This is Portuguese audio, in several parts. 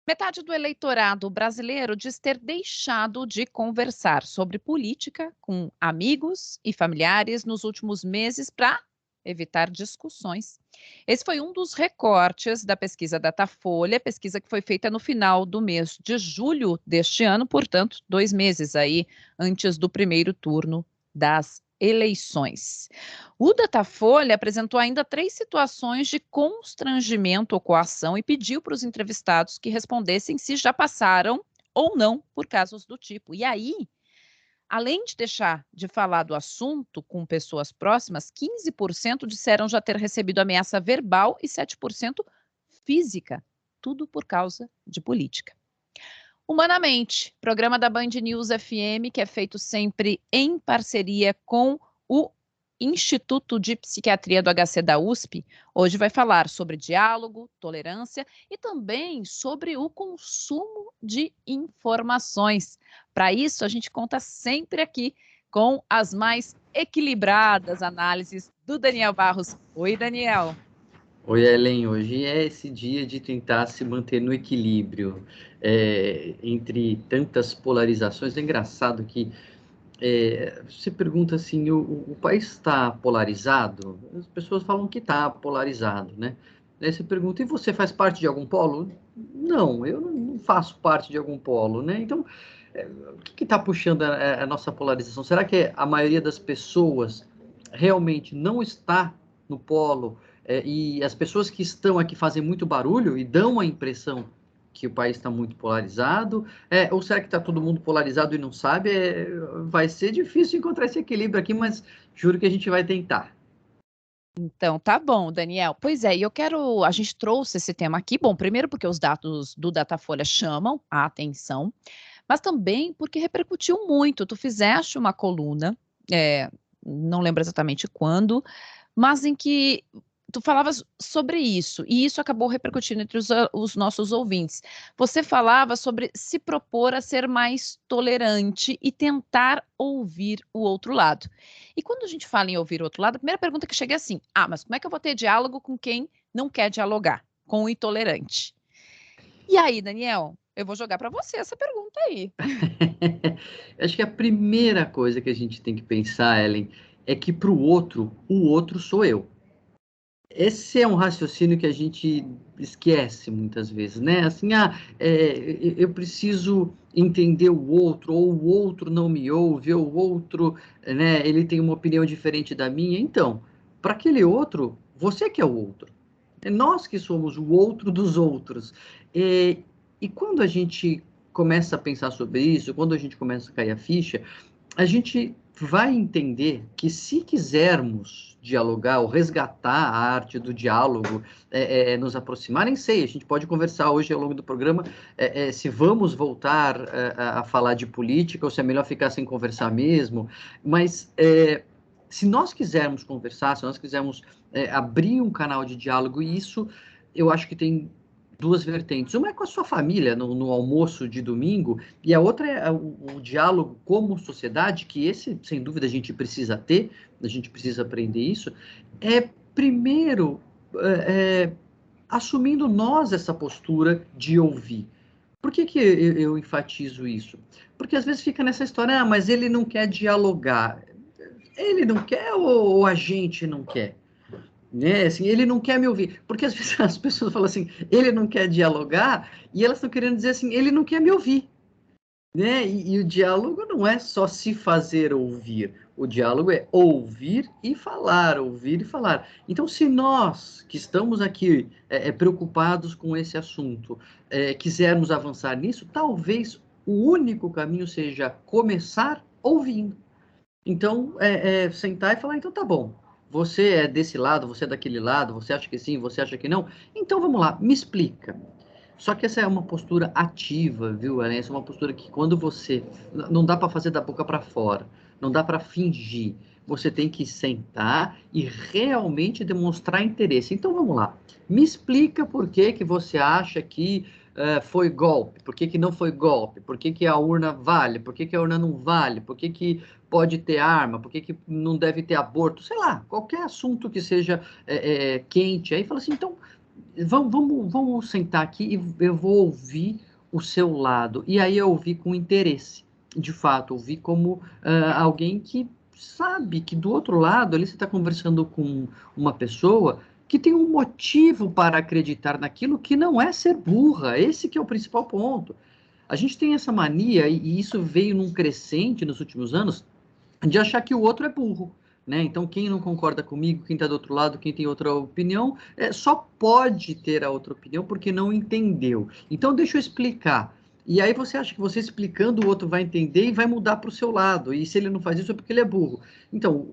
Metade do eleitorado brasileiro diz ter deixado de conversar sobre política com amigos e familiares nos últimos meses para evitar discussões. Esse foi um dos recortes da pesquisa Datafolha, pesquisa que foi feita no final do mês de julho deste ano, portanto, 2 meses aí antes do primeiro turno das eleições. O Datafolha apresentou ainda 3 situações de constrangimento ou coação e pediu para os entrevistados que respondessem se já passaram ou não por casos do tipo. E aí, além de deixar de falar do assunto com pessoas próximas, 15% disseram já ter recebido ameaça verbal e 7% física, tudo por causa de política. Humanamente, programa da Band News FM, que é feito sempre em parceria com o Instituto de Psiquiatria do HC da USP, hoje vai falar sobre diálogo, tolerância e também sobre o consumo de informações. Para isso, a gente conta sempre aqui com as mais equilibradas análises do Daniel Barros. Oi, Daniel. Oi, Ellen, hoje é esse dia de tentar se manter no equilíbrio entre tantas polarizações. É engraçado que você pergunta assim, o país está polarizado? As pessoas falam que está polarizado, né? Aí você pergunta, e você faz parte de algum polo? Não, eu não faço parte de algum polo, né? Então, o que está puxando a nossa polarização? Será que a maioria das pessoas realmente não está no polo? E as pessoas que estão aqui fazem muito barulho e dão a impressão que o país está muito polarizado? Ou será que está todo mundo polarizado e não sabe? Vai ser difícil encontrar esse equilíbrio aqui, mas juro que a gente vai tentar. Então, tá bom, Daniel. Pois é, e eu quero a gente trouxe esse tema aqui, bom, primeiro porque os dados do Datafolha chamam a atenção, mas também porque repercutiu muito. Tu fizeste uma coluna, não lembro exatamente quando, mas em que tu falavas sobre isso, e isso acabou repercutindo entre os nossos ouvintes. Você falava sobre se propor a ser mais tolerante e tentar ouvir o outro lado. E quando a gente fala em ouvir o outro lado, a primeira pergunta que chega é assim: "Ah, mas como é que eu vou ter diálogo com quem não quer dialogar? Com o intolerante?". E aí, Daniel, eu vou jogar para você essa pergunta aí. Acho que a primeira coisa que a gente tem que pensar, Ellen, é que para o outro sou eu. Esse é um raciocínio que a gente esquece muitas vezes, né? Assim, eu preciso entender o outro, ou o outro não me ouve, ou o outro, né, ele tem uma opinião diferente da minha. Então, para aquele outro, você que é o outro. É nós que somos o outro dos outros. E quando a gente começa a pensar sobre isso, quando a gente começa a cair a ficha, a gente vai entender que se quisermos dialogar ou resgatar a arte do diálogo, nos aproximar, nem sei, a gente pode conversar hoje ao longo do programa se vamos voltar a falar de política ou se é melhor ficar sem conversar mesmo, mas se nós quisermos conversar, se nós quisermos abrir um canal de diálogo, e isso eu acho que tem duas vertentes. Uma é com a sua família, no almoço de domingo, e a outra é o diálogo como sociedade, que esse, sem dúvida, a gente precisa ter, a gente precisa aprender isso, primeiro, é, assumindo nós essa postura de ouvir. Por que eu enfatizo isso? Porque às vezes fica nessa história, mas ele não quer dialogar. Ele não quer ou a gente não quer? Né? Assim, ele não quer me ouvir. Porque às vezes as pessoas falam assim, ele não quer dialogar, e elas estão querendo dizer assim, ele não quer me ouvir. Né? E o diálogo não é só se fazer ouvir. O diálogo é ouvir e falar, ouvir e falar. Então, se nós que estamos aqui preocupados com esse assunto, quisermos avançar nisso, talvez o único caminho seja começar ouvindo. Então, sentar e falar, então tá bom. Você é desse lado, você é daquele lado, você acha que sim, você acha que não? Então vamos lá, me explica. Só que essa é uma postura ativa, viu, Ellen? Essa é uma postura que quando você. Não dá para fazer da boca para fora, não dá para fingir. Você tem que sentar e realmente demonstrar interesse. Então vamos lá, me explica por que que você acha que foi golpe, por que que não foi golpe, por que que a urna vale, por que que a urna não vale, por que que pode ter arma, por que que não deve ter aborto, sei lá, qualquer assunto que seja quente. Aí fala assim, então vamos sentar aqui e eu vou ouvir o seu lado. E aí eu ouvi com interesse, de fato, ouvi como alguém que sabe que do outro lado, ali você está conversando com uma pessoa que tem um motivo para acreditar naquilo que não é ser burra. Esse que é o principal ponto. A gente tem essa mania, e isso veio num crescente nos últimos anos, de achar que o outro é burro. Né? Então, quem não concorda comigo, quem está do outro lado, quem tem outra opinião, só pode ter a outra opinião porque não entendeu. Então, deixa eu explicar. E aí você acha que você explicando, o outro vai entender e vai mudar para o seu lado. E se ele não faz isso é porque ele é burro. Então,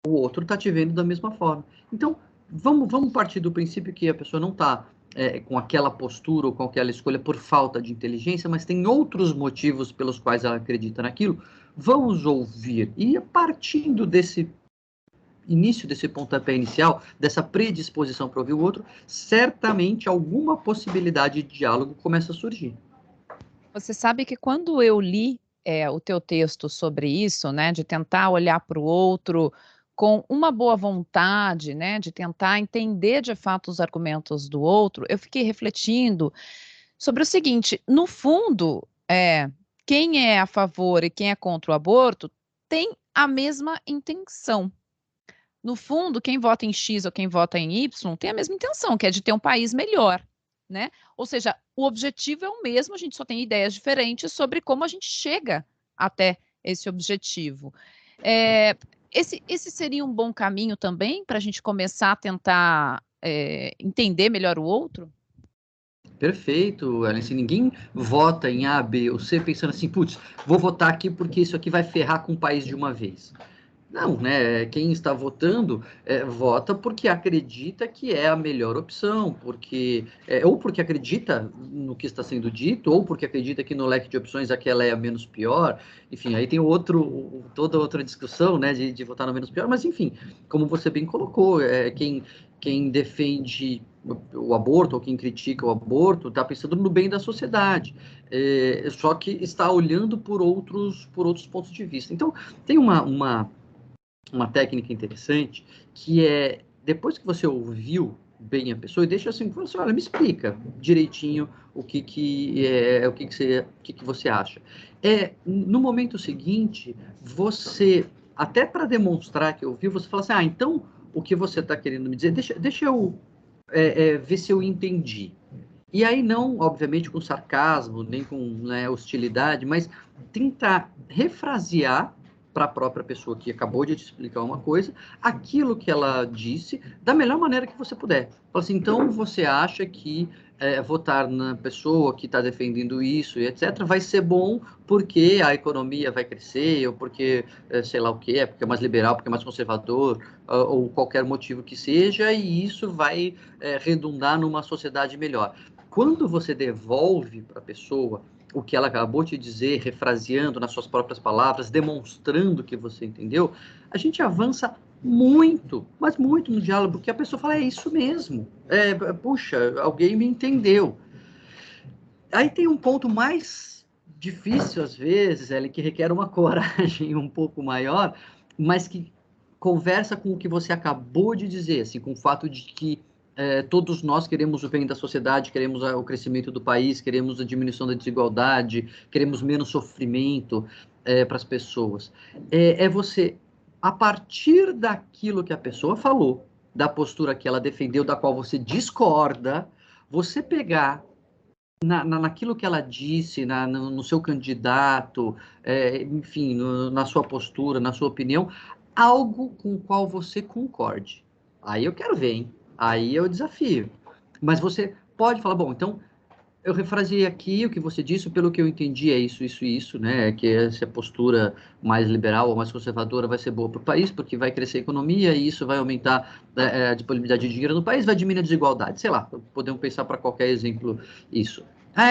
o outro está te vendo da mesma forma. Então, vamos partir do princípio que a pessoa não está com aquela postura ou com aquela escolha por falta de inteligência, mas tem outros motivos pelos quais ela acredita naquilo. Vamos ouvir. E partindo desse início, desse pontapé inicial, dessa predisposição para ouvir o outro, certamente alguma possibilidade de diálogo começa a surgir. Você sabe que quando eu li, o teu texto sobre isso, né, de tentar olhar para o outro com uma boa vontade, né, de tentar entender de fato os argumentos do outro, eu fiquei refletindo sobre o seguinte: no fundo, quem é a favor e quem é contra o aborto tem a mesma intenção. No fundo, quem vota em X ou quem vota em Y tem a mesma intenção, que é de ter um país melhor, né. Ou seja, o objetivo é o mesmo, a gente só tem ideias diferentes sobre como a gente chega até esse objetivo. Eh, esse seria um bom caminho também para a gente começar a tentar, entender melhor o outro? Perfeito, Alice. Ninguém vota em A, B ou C pensando assim, putz, vou votar aqui porque isso aqui vai ferrar com o país de uma vez. Não, né? Quem está votando vota porque acredita que é a melhor opção, porque ou porque acredita no que está sendo dito, ou porque acredita que no leque de opções aquela é a menos pior. Enfim, aí tem toda outra discussão, né, de votar no menos pior. Mas enfim, como você bem colocou, quem defende o aborto ou quem critica o aborto está pensando no bem da sociedade, só que está olhando por outros pontos de vista. Então tem uma técnica interessante, que é, depois que você ouviu bem a pessoa, e deixa assim, você, olha, me explica direitinho o que você acha. No momento seguinte, você, até para demonstrar que ouviu, você fala assim, então o que você está querendo me dizer, deixa eu ver se eu entendi. E aí não, obviamente, com sarcasmo, nem com, né, hostilidade, mas tentar refrasear para a própria pessoa que acabou de te explicar uma coisa, aquilo que ela disse, da melhor maneira que você puder. Fala assim, então você acha que votar na pessoa que está defendendo isso e etc. vai ser bom porque a economia vai crescer, ou porque sei lá o que, porque é mais liberal, porque é mais conservador, ou qualquer motivo que seja, e isso vai redundar numa sociedade melhor. Quando você devolve para a pessoa o que ela acabou de dizer, refraseando nas suas próprias palavras, demonstrando que você entendeu, a gente avança muito, mas muito no diálogo, porque a pessoa fala, é isso mesmo, puxa, alguém me entendeu. Aí tem um ponto mais difícil, às vezes, Ellen, que requer uma coragem um pouco maior, mas que conversa com o que você acabou de dizer, assim, com o fato de que todos nós queremos o bem da sociedade, queremos o crescimento do país, queremos a diminuição da desigualdade, queremos menos sofrimento para as pessoas. Você, a partir daquilo que a pessoa falou, da postura que ela defendeu, da qual você discorda, você pegar naquilo que ela disse, no seu candidato, enfim, na sua postura, na sua opinião, algo com o qual você concorde. Aí eu quero ver, hein? Aí é o desafio. Mas você pode falar, bom, então eu refraseei aqui o que você disse, pelo que eu entendi é isso, isso e isso, né? Que essa postura mais liberal ou mais conservadora vai ser boa para o país, porque vai crescer a economia e isso vai aumentar a disponibilidade de dinheiro no país, vai diminuir a desigualdade. Sei lá, podemos pensar para qualquer exemplo isso.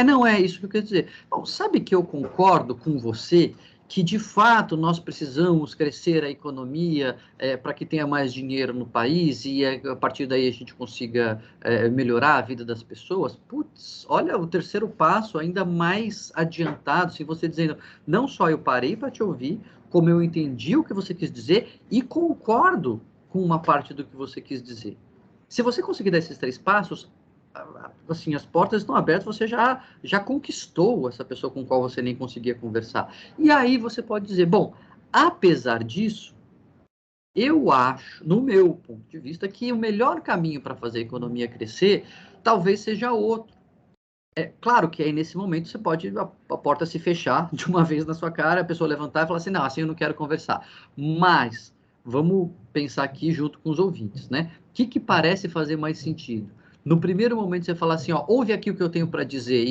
Não é isso que eu quero dizer. Bom, sabe que eu concordo com você que de fato nós precisamos crescer a economia para que tenha mais dinheiro no país e a partir daí a gente consiga melhorar a vida das pessoas. Putz, olha o terceiro passo ainda mais adiantado, se você dizendo, não só eu parei para te ouvir, como eu entendi o que você quis dizer e concordo com uma parte do que você quis dizer. Se você conseguir dar esses três passos, assim, as portas estão abertas, você já conquistou essa pessoa com qual você nem conseguia conversar. E aí você pode dizer, bom, apesar disso, eu acho, no meu ponto de vista, que o melhor caminho para fazer a economia crescer talvez seja outro. É claro que aí nesse momento você pode a porta se fechar de uma vez na sua cara, a pessoa levantar e falar assim, não, assim eu não quero conversar. Mas vamos pensar aqui junto com os ouvintes, né? O que parece fazer mais sentido? No primeiro momento você fala assim, ó, ouve aqui o que eu tenho para dizer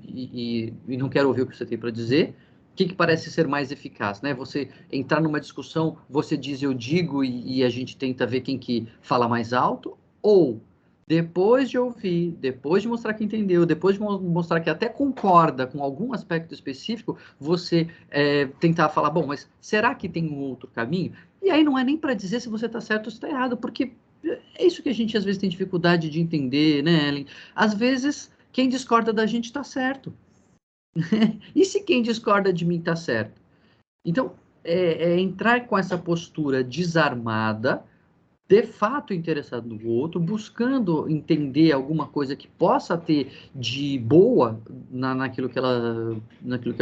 e não quero ouvir o que você tem para dizer. O que parece ser mais eficaz, né? Você entrar numa discussão, você diz eu digo e a gente tenta ver quem que fala mais alto, ou depois de ouvir, depois de mostrar que entendeu, depois de mostrar que até concorda com algum aspecto específico, você tentar falar, bom, mas será que tem um outro caminho? E aí não é nem para dizer se você está certo ou se está errado, porque é isso que a gente às vezes tem dificuldade de entender, né, Ellen? Às vezes, quem discorda da gente está certo. E se quem discorda de mim está certo? Então, entrar com essa postura desarmada, de fato interessado no outro, buscando entender alguma coisa que possa ter de boa naquilo que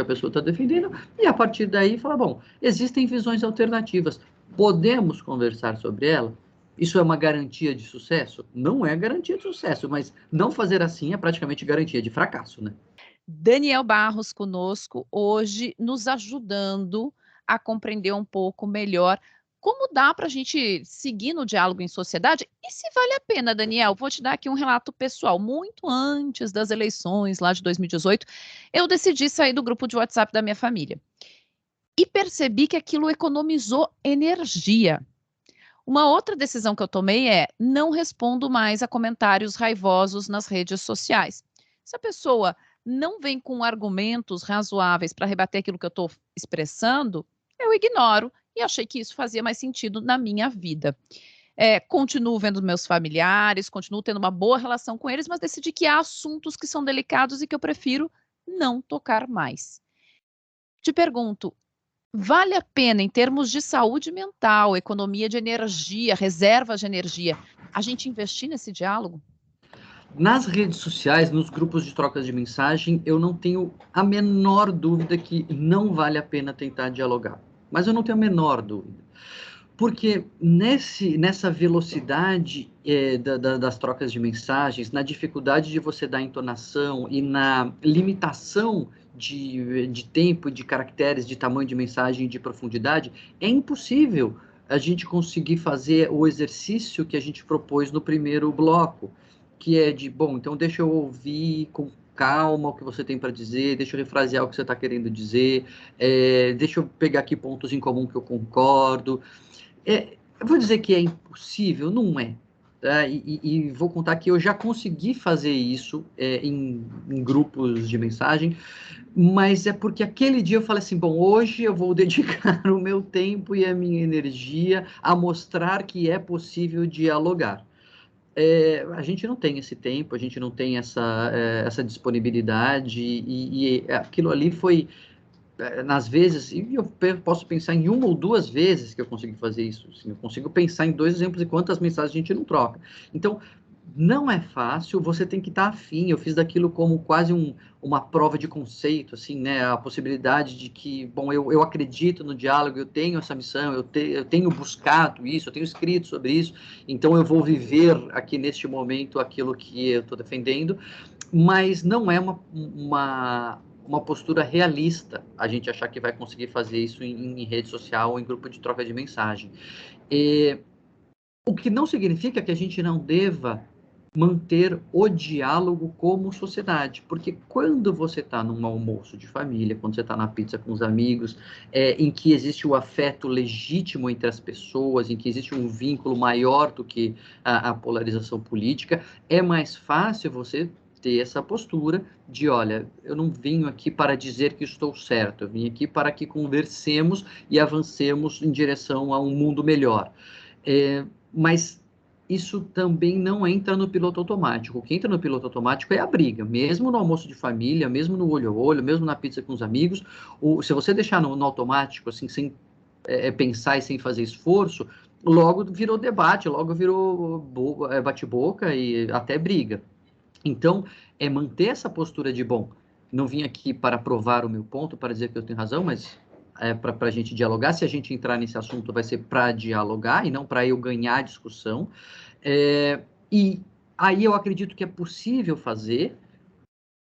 a pessoa está defendendo, e a partir daí falar, bom, existem visões alternativas, podemos conversar sobre ela? Isso é uma garantia de sucesso? Não é garantia de sucesso, mas não fazer assim é praticamente garantia de fracasso, né? Daniel Barros conosco hoje, nos ajudando a compreender um pouco melhor como dá para a gente seguir no diálogo em sociedade e se vale a pena, Daniel. Vou te dar aqui um relato pessoal. Muito antes das eleições, lá de 2018, eu decidi sair do grupo de WhatsApp da minha família e percebi que aquilo economizou energia. Uma outra decisão que eu tomei é não respondo mais a comentários raivosos nas redes sociais. Se a pessoa não vem com argumentos razoáveis para rebater aquilo que eu estou expressando, eu ignoro e achei que isso fazia mais sentido na minha vida. Continuo vendo meus familiares, continuo tendo uma boa relação com eles, mas decidi que há assuntos que são delicados e que eu prefiro não tocar mais. Te pergunto, vale a pena, em termos de saúde mental, economia de energia, reservas de energia, a gente investir nesse diálogo? Nas redes sociais, nos grupos de trocas de mensagem, eu não tenho a menor dúvida que não vale a pena tentar dialogar. Mas eu não tenho a menor dúvida. Porque nessa velocidade das trocas de mensagens, na dificuldade de você dar entonação e na limitação de tempo, de caracteres, de tamanho de mensagem, de profundidade, é impossível a gente conseguir fazer o exercício que a gente propôs no primeiro bloco, que é de, bom, então deixa eu ouvir com calma o que você tem para dizer, deixa eu refrasear o que você está querendo dizer, deixa eu pegar aqui pontos em comum que eu concordo. Eu vou dizer que é impossível, não é. Tá? E vou contar que eu já consegui fazer isso em grupos de mensagem, mas é porque aquele dia eu falei assim, bom, hoje eu vou dedicar o meu tempo e a minha energia a mostrar que é possível dialogar. A gente não tem esse tempo, a gente não tem essa disponibilidade, e aquilo ali foi nas vezes, e eu posso pensar em uma ou duas vezes que eu consegui fazer isso. Assim, eu consigo pensar em dois exemplos de quantas mensagens a gente não troca. Então, não é fácil, você tem que estar afim. Eu fiz daquilo como quase uma prova de conceito, assim, né? A possibilidade de que, bom, eu acredito no diálogo, eu tenho essa missão, eu tenho buscado isso, eu tenho escrito sobre isso, então eu vou viver aqui neste momento aquilo que eu estou defendendo, mas não é uma postura realista a gente achar que vai conseguir fazer isso em rede social ou em grupo de troca de mensagem. O que não significa que a gente não deva manter o diálogo como sociedade, porque quando você está num almoço de família, quando você está na pizza com os amigos, em que existe o afeto legítimo entre as pessoas, em que existe um vínculo maior do que a polarização política, é mais fácil você ter essa postura de, olha, eu não vim aqui para dizer que estou certo, eu vim aqui para que conversemos e avancemos em direção a um mundo melhor. Mas isso também não entra no piloto automático. O que entra no piloto automático é a briga, mesmo no almoço de família, mesmo no olho a olho, mesmo na pizza com os amigos. Se você deixar no automático, assim, sem pensar e sem fazer esforço, logo virou debate, logo virou bate-boca e até briga. Então, é manter essa postura de, bom, não vim aqui para provar o meu ponto, para dizer que eu tenho razão, mas é para a gente dialogar. Se a gente entrar nesse assunto, vai ser para dialogar e não para eu ganhar a discussão. E aí eu acredito que é possível fazer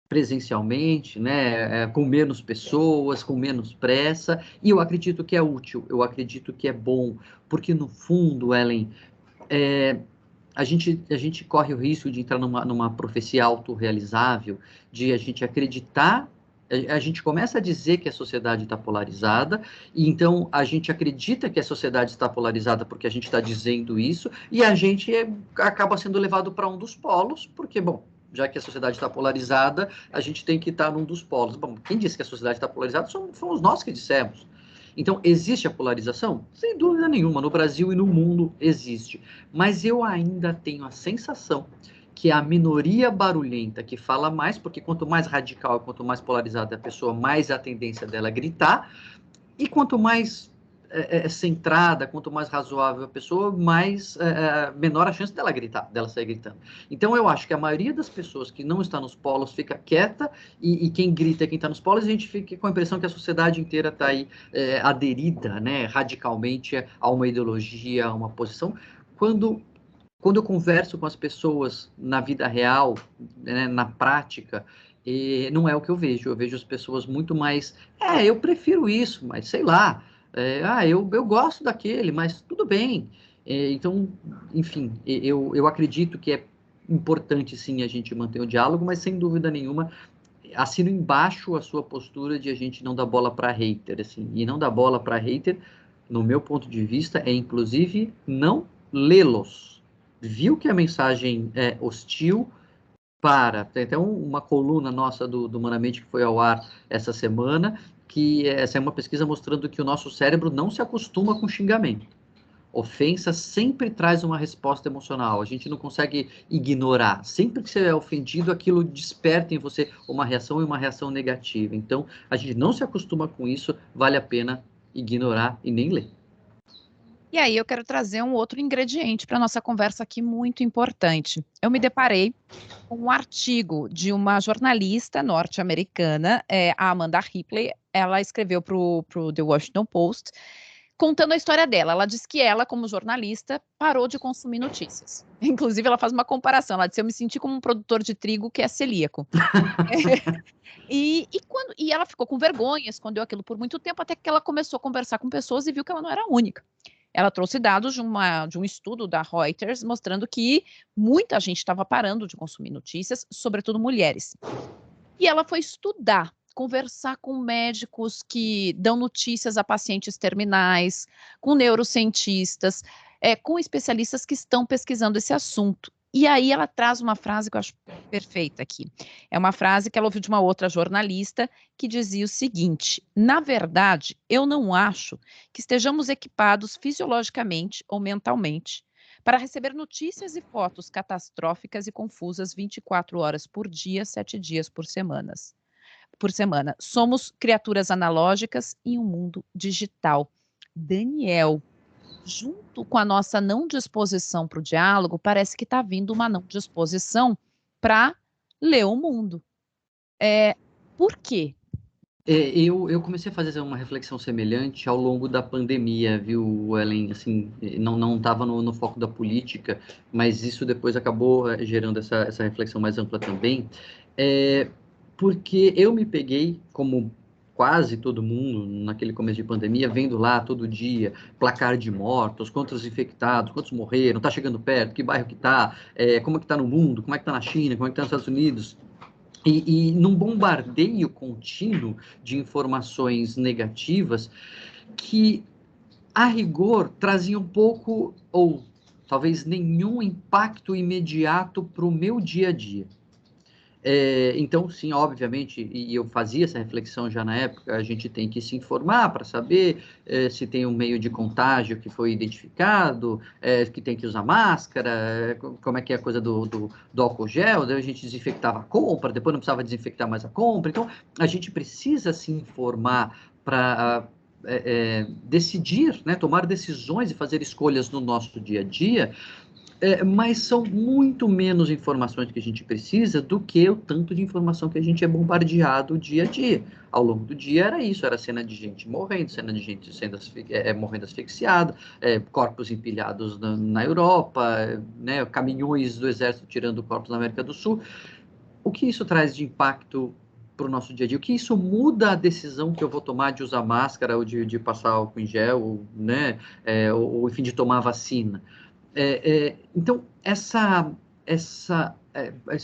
presencialmente, né, com menos pessoas, com menos pressa, e eu acredito que é útil, eu acredito que é bom, porque no fundo, Ellen, a gente corre o risco de entrar numa profecia autorrealizável, de a gente acreditar, a gente começa a dizer que a sociedade está polarizada, e então a gente acredita que a sociedade está polarizada porque a gente está dizendo isso, e a gente acaba sendo levado para um dos polos, porque, bom, já que a sociedade está polarizada, a gente tem que estar num dos polos. Bom, quem disse que a sociedade está polarizada fomos nós que dissemos. Então, existe a polarização? Sem dúvida nenhuma, no Brasil e no mundo existe. Mas eu ainda tenho a sensação que a minoria barulhenta que fala mais, porque quanto mais radical, quanto mais polarizada a pessoa, mais a tendência dela é gritar, e quanto mais centrada, quanto mais razoável a pessoa, mais menor a chance dela gritar, dela sair gritando. Então eu acho que a maioria das pessoas que não está nos polos fica quieta e quem grita é quem está nos polos, e a gente fica com a impressão que a sociedade inteira está aí aderida, né, radicalmente a uma ideologia, a uma posição, quando eu converso com as pessoas na vida real, né, na prática, não é o que eu vejo as pessoas muito mais, eu prefiro isso, mas sei lá, eu gosto daquele, mas tudo bem. Então, enfim, eu acredito que é importante sim a gente manter o diálogo, mas sem dúvida nenhuma, assino embaixo a sua postura de a gente não dar bola para hater, assim, e não dar bola para hater, no meu ponto de vista, é inclusive não lê-los. Viu que a mensagem é hostil, tem até uma coluna nossa do Humanamente que foi ao ar essa semana, que essa é uma pesquisa mostrando que o nosso cérebro não se acostuma com xingamento. Ofensa sempre traz uma resposta emocional, a gente não consegue ignorar. Sempre que você é ofendido, aquilo desperta em você uma reação e uma reação negativa. Então, a gente não se acostuma com isso, vale a pena ignorar e nem ler. E aí eu quero trazer um outro ingrediente para nossa conversa aqui muito importante. Eu me deparei com um artigo de uma jornalista norte-americana, a Amanda Ripley. Ela escreveu para o The Washington Post, contando a história dela. Ela diz que ela, como jornalista, parou de consumir notícias. Inclusive, ela faz uma comparação. Ela disse: "Eu me senti como um produtor de trigo que é celíaco". E ela ficou com vergonha, escondeu aquilo por muito tempo, até que ela começou a conversar com pessoas e viu que ela não era a única. Ela trouxe dados de um estudo da Reuters mostrando que muita gente estava parando de consumir notícias, sobretudo mulheres. E ela foi estudar, conversar com médicos que dão notícias a pacientes terminais, com neurocientistas, com especialistas que estão pesquisando esse assunto. E aí ela traz uma frase que eu acho perfeita aqui. É uma frase que ela ouviu de uma outra jornalista que dizia o seguinte: "Na verdade, eu não acho que estejamos equipados fisiologicamente ou mentalmente para receber notícias e fotos catastróficas e confusas 24 horas por dia, 7 dias por semana. Somos criaturas analógicas em um mundo digital". Daniel, junto com a nossa não disposição para o diálogo, parece que está vindo uma não disposição para ler o mundo. Por quê? Eu comecei a fazer uma reflexão semelhante ao longo da pandemia, viu, Ellen? Assim, não estava no foco da política, mas isso depois acabou gerando essa reflexão mais ampla também, é, porque eu me peguei, como quase todo mundo, naquele começo de pandemia, vendo lá todo dia placar de mortos, quantos infectados, quantos morreram, tá chegando perto, que bairro que tá, como é que tá no mundo, como é que tá na China, como é que tá nos Estados Unidos. E num bombardeio contínuo de informações negativas que, a rigor, traziam pouco ou talvez nenhum impacto imediato para o meu dia a dia. Então, sim, obviamente, e eu fazia essa reflexão já na época, a gente tem que se informar para saber se tem um meio de contágio que foi identificado, que tem que usar máscara, como é que é a coisa do álcool gel, daí a gente desinfectava a compra, depois não precisava desinfectar mais a compra. Então, a gente precisa se informar para decidir, né, tomar decisões e fazer escolhas no nosso dia a dia, mas são muito menos informações que a gente precisa do que o tanto de informação que a gente é bombardeado dia a dia. Ao longo do dia era isso, era cena de gente morrendo, cena de gente morrendo asfixiada, corpos empilhados na Europa, né, caminhões do exército tirando corpos na América do Sul. O que isso traz de impacto para o nosso dia a dia? O que isso muda a decisão que eu vou tomar de usar máscara ou de passar álcool em gel, né, ou enfim, de tomar vacina? Então, esse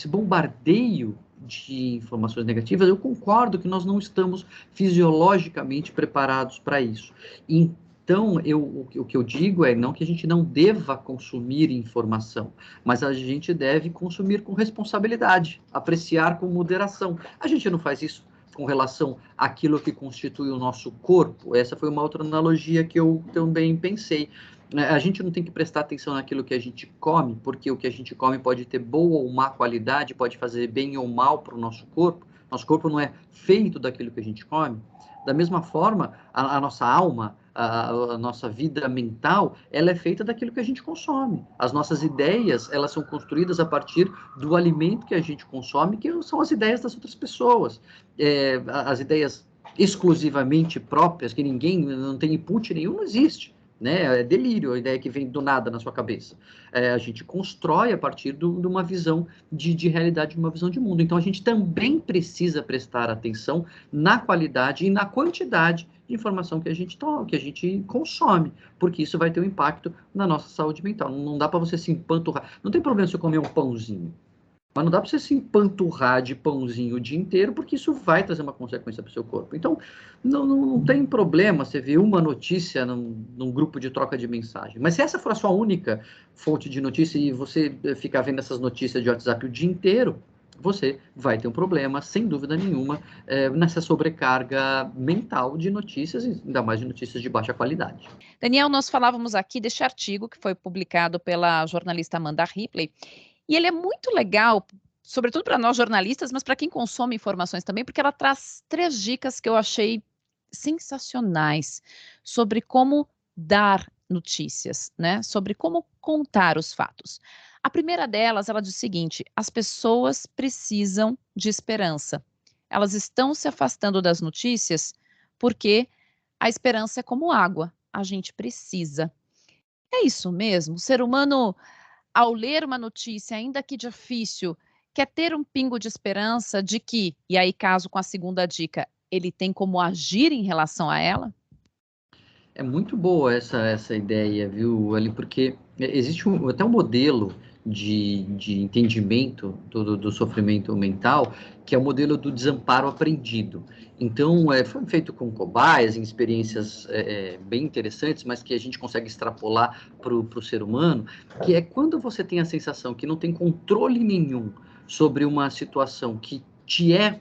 bombardeio de informações negativas, eu concordo que nós não estamos fisiologicamente preparados para isso. Então, o que eu digo é não que a gente não deva consumir informação, mas a gente deve consumir com responsabilidade, apreciar com moderação. A gente não faz isso com relação àquilo que constitui o nosso corpo. Essa foi uma outra analogia que eu também pensei. A gente não tem que prestar atenção naquilo que a gente come, porque o que a gente come pode ter boa ou má qualidade, pode fazer bem ou mal para o nosso corpo. Nosso corpo não é feito daquilo que a gente come. Da mesma forma, a nossa alma, a nossa vida mental, ela é feita daquilo que a gente consome. As nossas ideias, elas são construídas a partir do alimento que a gente consome, que são as ideias das outras pessoas. As ideias exclusivamente próprias, que ninguém, não tem input nenhum, não existe. Né? É delírio a ideia que vem do nada na sua cabeça. A gente constrói a partir de uma visão de realidade, de uma visão de mundo. Então, a gente também precisa prestar atenção na qualidade e na quantidade de informação que a gente consome, porque isso vai ter um impacto na nossa saúde mental. Não dá para você se empanturrar. Não tem problema se eu comer um pãozinho, mas não dá para você se empanturrar de pãozinho o dia inteiro, porque isso vai trazer uma consequência para o seu corpo. Então, não tem problema você ver uma notícia num grupo de troca de mensagem. Mas se essa for a sua única fonte de notícia e você ficar vendo essas notícias de WhatsApp o dia inteiro, você vai ter um problema, sem dúvida nenhuma, nessa sobrecarga mental de notícias, ainda mais de notícias de baixa qualidade. Daniel, nós falávamos aqui deste artigo que foi publicado pela jornalista Amanda Ripley, e ele é muito legal, sobretudo para nós jornalistas, mas para quem consome informações também, porque ela traz 3 dicas que eu achei sensacionais sobre como dar notícias, né, sobre como contar os fatos. A primeira delas, ela diz o seguinte: as pessoas precisam de esperança. Elas estão se afastando das notícias porque a esperança é como água, a gente precisa. É isso mesmo? O ser humano, ao ler uma notícia, ainda que difícil, quer ter um pingo de esperança de que, e aí caso com a segunda dica, ele tem como agir em relação a ela? É muito boa essa ideia, viu, Ali? Porque existe até um modelo de entendimento do sofrimento mental, que é o modelo do desamparo aprendido. Então, foi feito com cobaias, em experiências bem interessantes, mas que a gente consegue extrapolar para o ser humano, que é quando você tem a sensação que não tem controle nenhum sobre uma situação que te é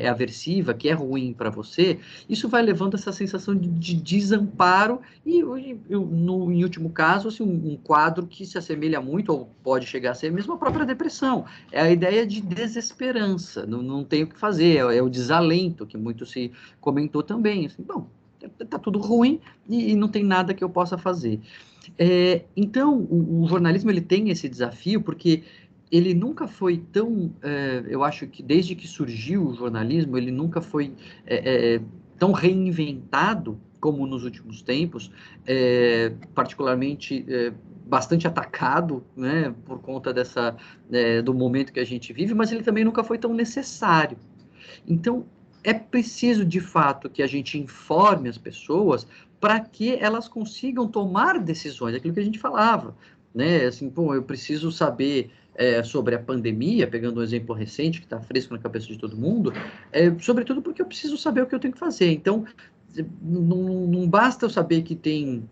aversiva, que é ruim para você, isso vai levando essa sensação de desamparo e, em último caso, assim, um quadro que se assemelha muito, ou pode chegar a ser mesmo a própria depressão. É a ideia de desesperança, não tem o que fazer, é o desalento, que muito se comentou também. Assim, bom, tá tudo ruim e não tem nada que eu possa fazer. Então, o jornalismo ele tem esse desafio, porque ele nunca foi tão, eu acho que desde que surgiu o jornalismo, ele nunca foi tão reinventado como nos últimos tempos, particularmente bastante atacado, né, por conta do momento que a gente vive, mas ele também nunca foi tão necessário. Então, é preciso, de fato, que a gente informe as pessoas para que elas consigam tomar decisões, aquilo que a gente falava, né? Assim, pô, eu preciso saber sobre a pandemia, pegando um exemplo recente que está fresco na cabeça de todo mundo, sobretudo porque eu preciso saber o que eu tenho que fazer. Então, não basta eu saber que tem,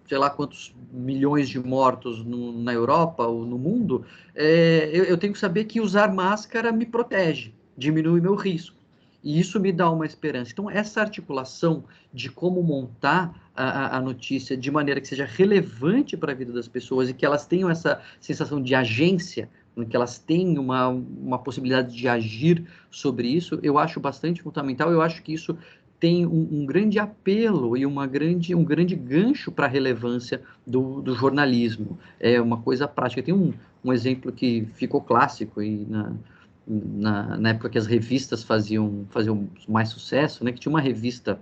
sei lá quantos milhões de mortos na Europa ou no mundo, eu tenho que saber que usar máscara me protege, diminui meu risco. E isso me dá uma esperança. Então, essa articulação de como montar a notícia de maneira que seja relevante para a vida das pessoas e que elas tenham essa sensação de agência, que elas tenham uma possibilidade de agir sobre isso, eu acho bastante fundamental. Eu acho que isso tem um grande apelo e um grande gancho para a relevância do jornalismo. É uma coisa prática. Tem um exemplo que ficou clássico e na época que as revistas faziam mais sucesso, né, que tinha uma revista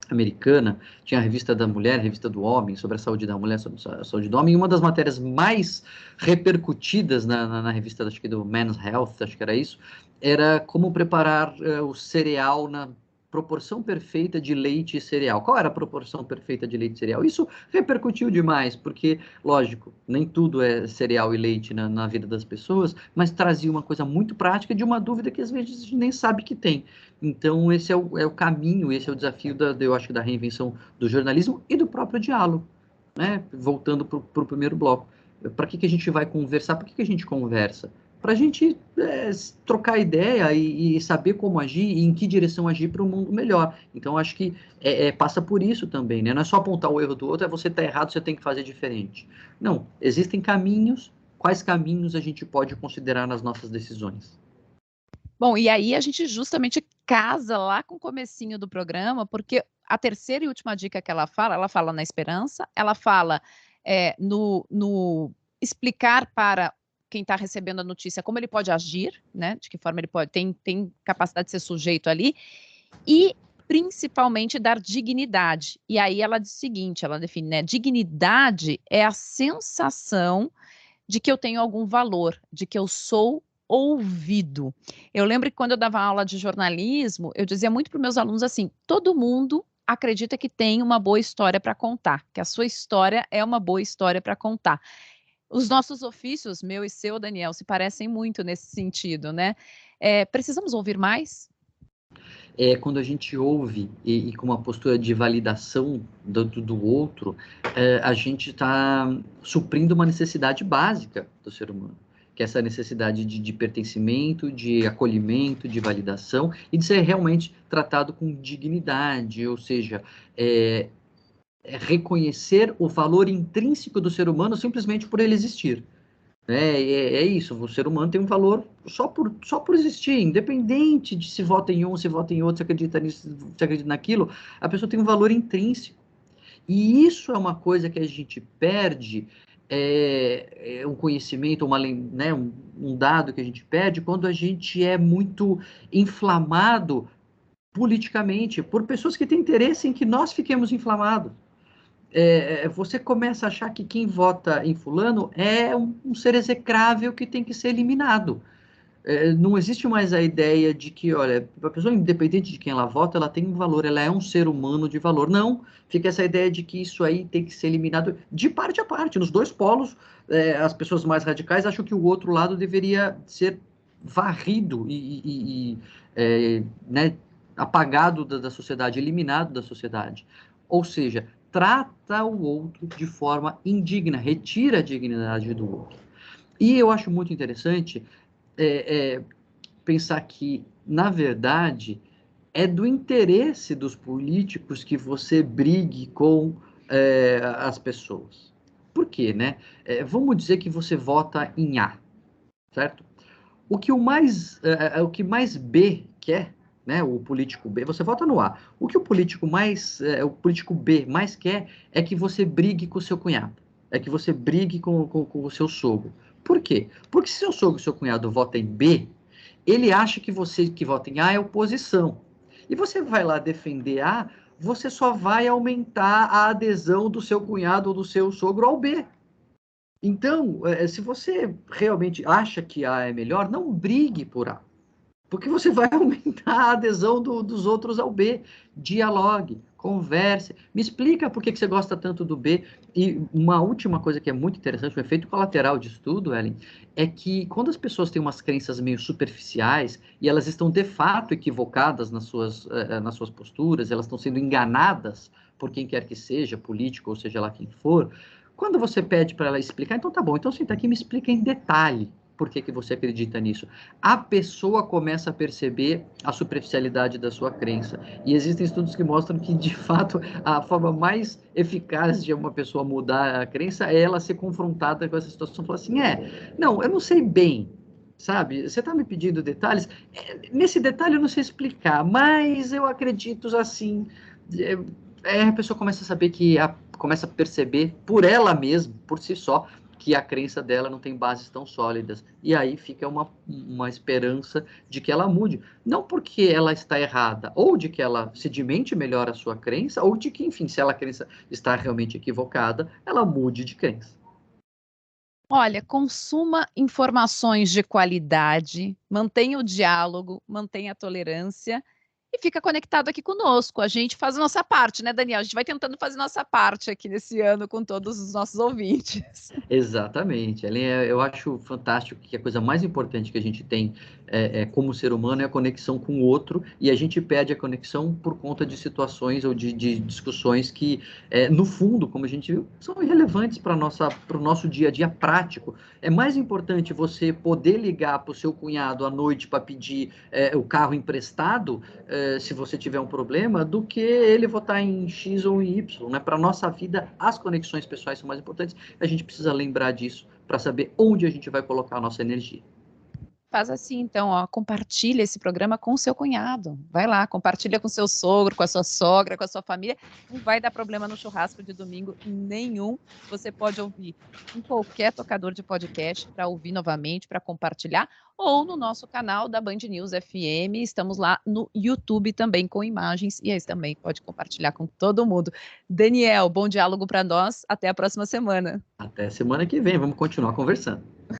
americana, tinha a revista da mulher, a revista do homem, sobre a saúde da mulher, sobre a saúde do homem, e uma das matérias mais repercutidas na revista, acho que do Men's Health, acho que era isso, era como preparar o cereal na proporção perfeita de leite e cereal. Qual era a proporção perfeita de leite e cereal? Isso repercutiu demais, porque, lógico, nem tudo é cereal e leite na vida das pessoas, mas trazia uma coisa muito prática de uma dúvida que às vezes a gente nem sabe que tem. Então, esse é o caminho, esse é o desafio, eu acho, da reinvenção do jornalismo e do próprio diálogo, né? Voltando para o primeiro bloco. Para que a gente vai conversar? Por que a gente conversa? Para a gente trocar ideia e saber como agir e em que direção agir para um mundo melhor. Então, acho que passa por isso também, né? Não é só apontar o erro do outro, você está errado, você tem que fazer diferente. Não, existem caminhos. Quais caminhos a gente pode considerar nas nossas decisões? Bom, e aí a gente justamente casa lá com o comecinho do programa, porque a terceira e última dica que ela fala na esperança, ela fala, no explicar para quem está recebendo a notícia como ele pode agir, né, de que forma ele pode tem capacidade de ser sujeito ali, e principalmente dar dignidade. E aí ela diz o seguinte, ela define, né, dignidade é a sensação de que eu tenho algum valor, de que eu sou ouvido. Eu lembro que quando eu dava aula de jornalismo, eu dizia muito para os meus alunos assim: todo mundo acredita que tem uma boa história para contar, que a sua história é uma boa história para contar. Os nossos ofícios, meu e seu, Daniel, se parecem muito nesse sentido, né? Precisamos ouvir mais? Quando a gente ouve e com uma postura de validação do outro, a gente está suprindo uma necessidade básica do ser humano, que é essa necessidade de pertencimento, de acolhimento, de validação e de ser realmente tratado com dignidade, ou seja, reconhecer o valor intrínseco do ser humano simplesmente por ele existir. É isso, o ser humano tem um valor só por existir, independente de se vota em um, se vota em outro, se acredita nisso, se acredita naquilo, a pessoa tem um valor intrínseco. E isso é uma coisa que a gente perde, um conhecimento, né, um dado que a gente perde quando a gente é muito inflamado politicamente por pessoas que têm interesse em que nós fiquemos inflamados. Você começa a achar que quem vota em fulano é um ser execrável que tem que ser eliminado. Não existe mais a ideia de que, olha, a pessoa, independente de quem ela vota, ela tem um valor, ela é um ser humano de valor. Não, fica essa ideia de que isso aí tem que ser eliminado de parte a parte. Nos dois polos, as pessoas mais radicais acham que o outro lado deveria ser varrido né, apagado da sociedade, eliminado da sociedade. Ou seja, trata o outro de forma indigna, retira a dignidade do outro. E eu acho muito interessante pensar que, na verdade, é do interesse dos políticos que você brigue com as pessoas. Por quê, né? Vamos dizer que você vota em A, certo? O que mais B quer, né? O político B, você vota no A. O que o político B mais quer é que você brigue com o seu cunhado, é que você brigue com o seu sogro. Por quê? Porque se seu sogro e seu cunhado votam em B, ele acha que você que vota em A é oposição. E você vai lá defender A, você só vai aumentar a adesão do seu cunhado ou do seu sogro ao B. Então, se você realmente acha que A é melhor, não brigue por A, porque você vai aumentar a adesão dos outros ao B. Dialogue, converse, me explica por que você gosta tanto do B. E uma última coisa que é muito interessante, um efeito colateral disso tudo, Ellen, é que quando as pessoas têm umas crenças meio superficiais e elas estão de fato equivocadas nas suas posturas, elas estão sendo enganadas por quem quer que seja, político ou seja lá quem for, quando você pede para ela explicar, então tá bom, então senta aqui e me explica em detalhe por que você acredita nisso. A pessoa começa a perceber a superficialidade da sua crença. E existem estudos que mostram que, de fato, a forma mais eficaz de uma pessoa mudar a crença é ela ser confrontada com essa situação e falar assim, não, eu não sei bem, sabe? Você está me pedindo detalhes. Nesse detalhe eu não sei explicar, mas eu acredito assim. A pessoa começa a saber começa a perceber por ela mesma, por si só, que a crença dela não tem bases tão sólidas. E aí fica uma esperança de que ela mude. Não porque ela está errada, ou de que ela sedimente melhor a sua crença, ou de que, enfim, se a crença está realmente equivocada, ela mude de crença. Olha, consuma informações de qualidade, mantenha o diálogo, mantenha a tolerância e fica conectado aqui conosco. A gente faz a nossa parte, né, Daniel? A gente vai tentando fazer nossa parte aqui nesse ano com todos os nossos ouvintes. Exatamente, Ellen, eu acho fantástico que a coisa mais importante que a gente tem como ser humano é a conexão com o outro, e a gente perde a conexão por conta de situações ou de discussões que, no fundo, como a gente viu, são irrelevantes para o nosso dia a dia prático. É mais importante você poder ligar para o seu cunhado à noite para pedir o carro emprestado, se você tiver um problema, do que ele votar em X ou em Y. Né? Para a nossa vida, as conexões pessoais são mais importantes. A gente precisa lembrar disso para saber onde a gente vai colocar a nossa energia. Faz assim, então, ó, compartilha esse programa com o seu cunhado. Vai lá, compartilha com seu sogro, com a sua sogra, com a sua família. Não vai dar problema no churrasco de domingo nenhum. Você pode ouvir em qualquer tocador de podcast para ouvir novamente, para compartilhar, ou no nosso canal da Band News FM. Estamos lá no YouTube também com imagens e aí também pode compartilhar com todo mundo. Daniel, bom diálogo para nós. Até a próxima semana. Até semana que vem, vamos continuar conversando.